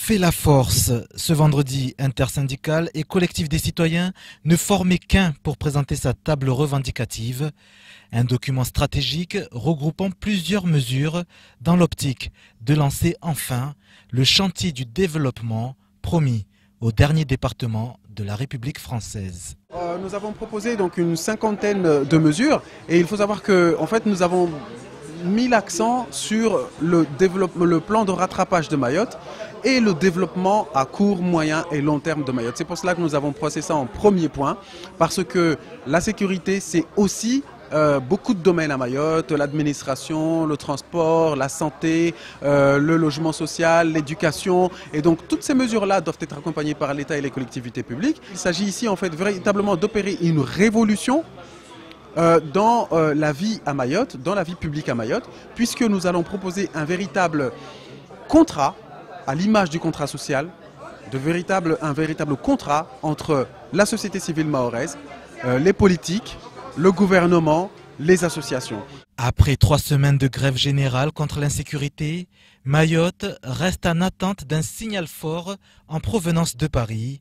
fait la force. Ce vendredi, intersyndical et collectif des citoyens ne formaient qu'un pour présenter sa table revendicative. Un document stratégique regroupant plusieurs mesures dans l'optique de lancer enfin le chantier du développement promis au dernier département de la République française. Nous avons proposé donc une cinquantaine de mesures et il faut savoir que en fait, nous avons mis l'accent sur le plan de rattrapage de Mayotte et le développement à court, moyen et long terme de Mayotte. C'est pour cela que nous avons processé ça en premier point, parce que la sécurité, c'est aussi beaucoup de domaines à Mayotte, l'administration, le transport, la santé, le logement social, l'éducation. Et donc toutes ces mesures-là doivent être accompagnées par l'État et les collectivités publiques. Il s'agit ici en fait véritablement d'opérer une révolution dans la vie à Mayotte, dans la vie publique à Mayotte, puisque nous allons proposer un véritable contrat, à l'image du contrat social, un véritable contrat entre la société civile mahoraise, les politiques, le gouvernement, les associations. Après 3 semaines de grève générale contre l'insécurité, Mayotte reste en attente d'un signal fort en provenance de Paris.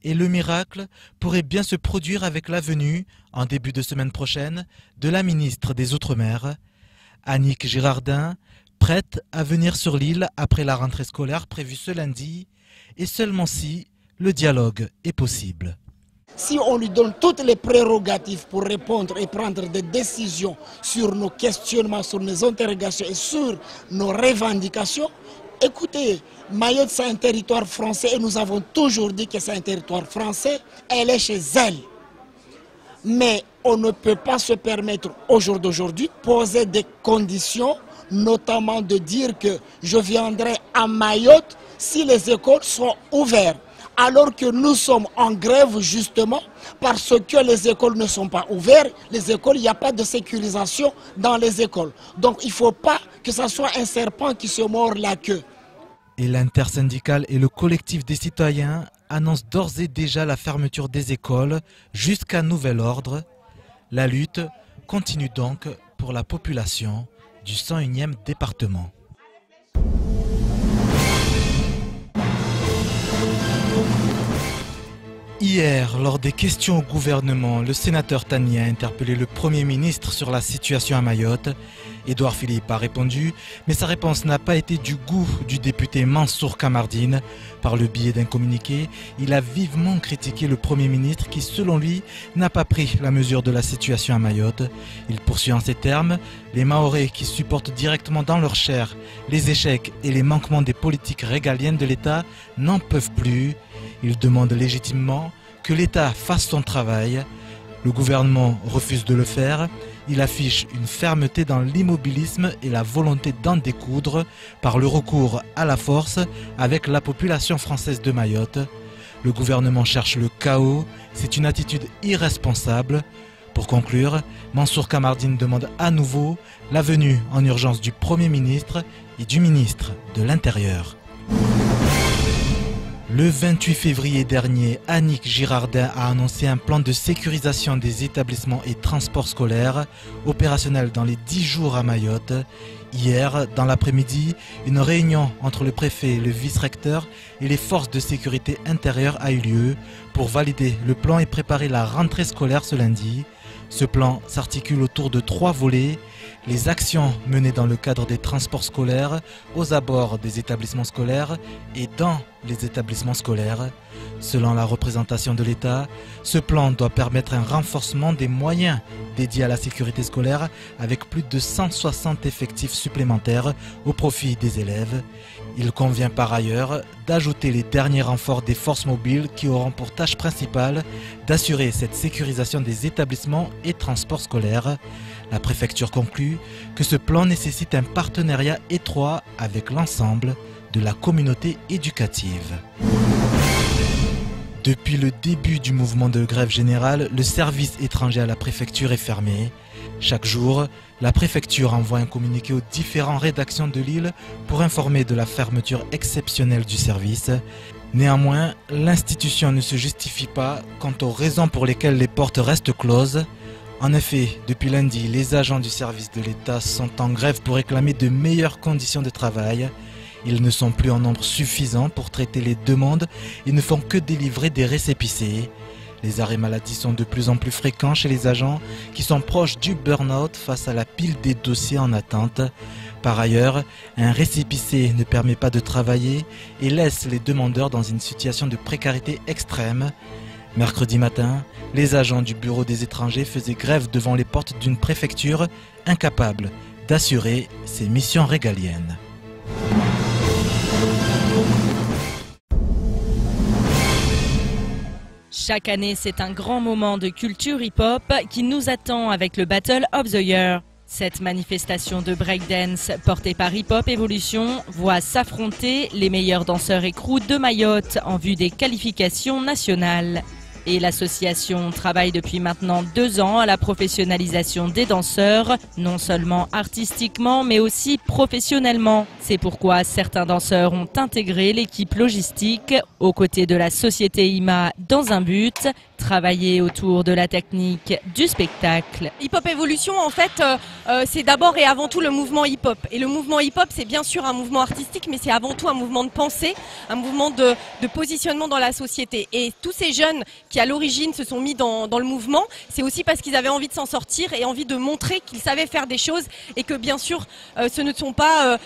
Et le miracle pourrait bien se produire avec la venue, en début de semaine prochaine, de la ministre des Outre-mer, Annick Girardin, prête à venir sur l'île après la rentrée scolaire prévue ce lundi, et seulement si le dialogue est possible. Si on lui donne toutes les prérogatives pour répondre et prendre des décisions sur nos questionnements, sur nos interrogations et sur nos revendications, écoutez, Mayotte c'est un territoire français et nous avons toujours dit que c'est un territoire français, elle est chez elle. Mais on ne peut pas se permettre au jour d'aujourd'hui de poser des conditions, notamment de dire que je viendrai à Mayotte si les écoles sont ouvertes. Alors que nous sommes en grève justement parce que les écoles ne sont pas ouvertes, les écoles, il n'y a pas de sécurisation dans les écoles. Donc il ne faut pas que ce soit un serpent qui se mord la queue. Et l'intersyndicale et le collectif des citoyens annoncent d'ores et déjà la fermeture des écoles jusqu'à nouvel ordre. La lutte continue donc pour la population du 101e département. Hier, lors des questions au gouvernement, le sénateur Tani a interpellé le Premier ministre sur la situation à Mayotte. Édouard Philippe a répondu, mais sa réponse n'a pas été du goût du député Mansour Kamardine. Par le biais d'un communiqué, il a vivement critiqué le Premier ministre qui, selon lui, n'a pas pris la mesure de la situation à Mayotte. Il poursuit en ces termes, les Mahorais qui supportent directement dans leur chair les échecs et les manquements des politiques régaliennes de l'État n'en peuvent plus. Il demande légitimement que l'État fasse son travail. Le gouvernement refuse de le faire. Il affiche une fermeté dans l'immobilisme et la volonté d'en découdre par le recours à la force avec la population française de Mayotte. Le gouvernement cherche le chaos. C'est une attitude irresponsable. Pour conclure, Mansour Kamardine demande à nouveau la venue en urgence du Premier ministre et du ministre de l'Intérieur. Le 28 février dernier, Annick Girardin a annoncé un plan de sécurisation des établissements et transports scolaires opérationnel dans les 10 jours à Mayotte. Hier, dans l'après-midi, une réunion entre le préfet, le vice-recteur et les forces de sécurité intérieure a eu lieu pour valider le plan et préparer la rentrée scolaire ce lundi. Ce plan s'articule autour de 3 volets. Les actions menées dans le cadre des transports scolaires, aux abords des établissements scolaires et dans les établissements scolaires. Selon la représentation de l'État, ce plan doit permettre un renforcement des moyens dédiés à la sécurité scolaire avec plus de 160 effectifs supplémentaires au profit des élèves. Il convient par ailleurs d'ajouter les derniers renforts des forces mobiles qui auront pour tâche principale d'assurer cette sécurisation des établissements et transports scolaires. La préfecture conclut que ce plan nécessite un partenariat étroit avec l'ensemble de la communauté éducative. Depuis le début du mouvement de grève générale, le service étranger à la préfecture est fermé. Chaque jour, la préfecture envoie un communiqué aux différentes rédactions de l'île pour informer de la fermeture exceptionnelle du service. Néanmoins, l'institution ne se justifie pas quant aux raisons pour lesquelles les portes restent closes. En effet, depuis lundi, les agents du service de l'État sont en grève pour réclamer de meilleures conditions de travail. Ils ne sont plus en nombre suffisant pour traiter les demandes et ne font que délivrer des récépissés. Les arrêts maladie sont de plus en plus fréquents chez les agents qui sont proches du burn-out face à la pile des dossiers en attente. Par ailleurs, un récépissé ne permet pas de travailler et laisse les demandeurs dans une situation de précarité extrême. Mercredi matin, les agents du bureau des étrangers faisaient grève devant les portes d'une préfecture incapable d'assurer ses missions régaliennes. Chaque année, c'est un grand moment de culture hip-hop qui nous attend avec le Battle of the Year. Cette manifestation de breakdance portée par Hip Hop Evolution voit s'affronter les meilleurs danseurs et crews de Mayotte en vue des qualifications nationales. Et l'association travaille depuis maintenant 2 ans à la professionnalisation des danseurs, non seulement artistiquement mais aussi professionnellement. C'est pourquoi certains danseurs ont intégré l'équipe logistique aux côtés de la société IMA dans un but, travailler autour de la technique du spectacle. Hip Hop Evolution, en fait, c'est d'abord et avant tout le mouvement hip-hop. Et le mouvement hip-hop, c'est bien sûr un mouvement artistique, mais c'est avant tout un mouvement de pensée, un mouvement de positionnement dans la société. Et tous ces jeunes qui, à l'origine, se sont mis dans le mouvement, c'est aussi parce qu'ils avaient envie de s'en sortir et envie de montrer qu'ils savaient faire des choses et que, bien sûr, ce ne sont pas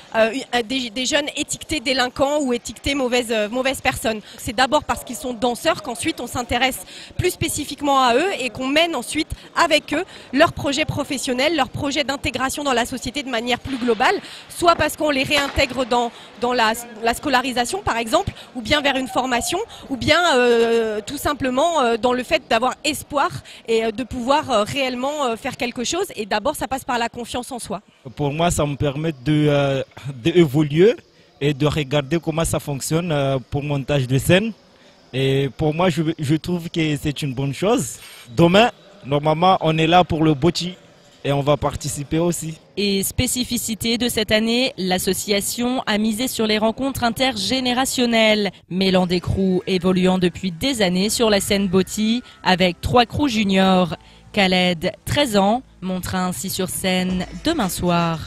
des jeunes étiquetés délinquants ou étiquetés mauvaises personnes. C'est d'abord parce qu'ils sont danseurs qu'ensuite on s'intéresse plus spécifiquement à eux et qu'on mène ensuite avec eux leurs projets professionnels, leurs projets d'intégration dans la société de manière plus globale, soit parce qu'on les réintègre dans la scolarisation par exemple, ou bien vers une formation, ou bien tout simplement dans le fait d'avoir espoir et de pouvoir réellement faire quelque chose. Et d'abord ça passe par la confiance en soi. Pour moi ça me permet d'évoluer et de regarder comment ça fonctionne pour le montage de scène. Et pour moi, je trouve que c'est une bonne chose. Demain, normalement, on est là pour le Boti et on va participer aussi. Et spécificité de cette année, l'association a misé sur les rencontres intergénérationnelles, mêlant des crews évoluant depuis des années sur la scène Boti avec 3 crews juniors. Khaled, 13 ans, montera ainsi sur scène demain soir.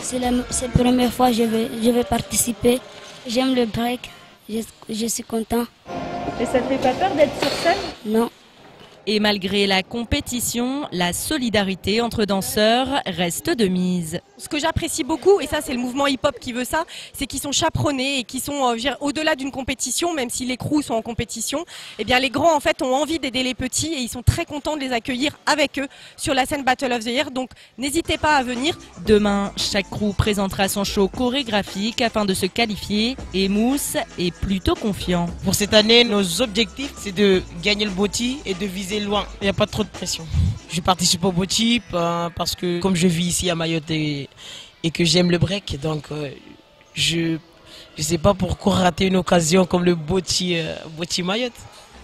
C'est la première fois que je vais participer. J'aime le break, je suis content. Et ça te fait pas peur d'être sur scène? Non. Et malgré la compétition, la solidarité entre danseurs reste de mise. Ce que j'apprécie beaucoup, et ça c'est le mouvement hip-hop qui veut ça, c'est qu'ils sont chaperonnés et qu'ils sont au-delà d'une compétition, même si les crews sont en compétition, eh bien les grands en fait ont envie d'aider les petits et ils sont très contents de les accueillir avec eux sur la scène Battle of the Year, donc n'hésitez pas à venir. Demain, chaque crew présentera son show chorégraphique afin de se qualifier et Mousse est plutôt confiant. Pour cette année, nos objectifs c'est de gagner le Boti et de viser loin. Il n'y a pas trop de pression. Je participe au Boti parce que comme je vis ici à Mayotte et que j'aime le break, donc je sais pas pourquoi rater une occasion comme le Boti Mayotte.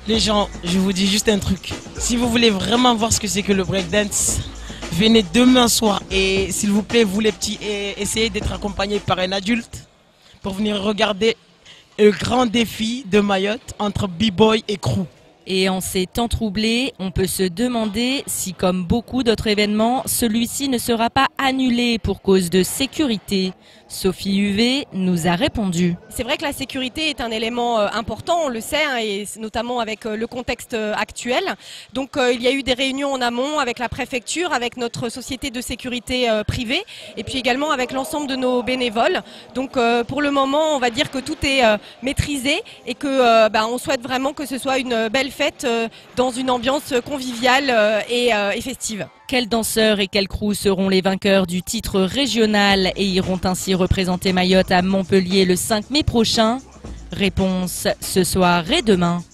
Les gens, je vous dis juste un truc. Si vous voulez vraiment voir ce que c'est que le breakdance, venez demain soir et s'il vous plaît, vous les petits, essayez d'être accompagnés par un adulte pour venir regarder le grand défi de Mayotte entre B-boy et crew. Et en ces temps troublés, on peut se demander si, comme beaucoup d'autres événements, celui-ci ne sera pas annulé pour cause de sécurité. Sophie UV nous a répondu. C'est vrai que la sécurité est un élément important, on le sait, hein, et notamment avec le contexte actuel. Donc il y a eu des réunions en amont avec la préfecture, avec notre société de sécurité privée, et puis également avec l'ensemble de nos bénévoles. Donc pour le moment, on va dire que tout est maîtrisé et que on souhaite vraiment que ce soit une belle fête dans une ambiance conviviale et festive. Quels danseurs et quels crews seront les vainqueurs du titre régional et iront ainsi représenter Mayotte à Montpellier le 5 mai prochain? Réponse ce soir et demain.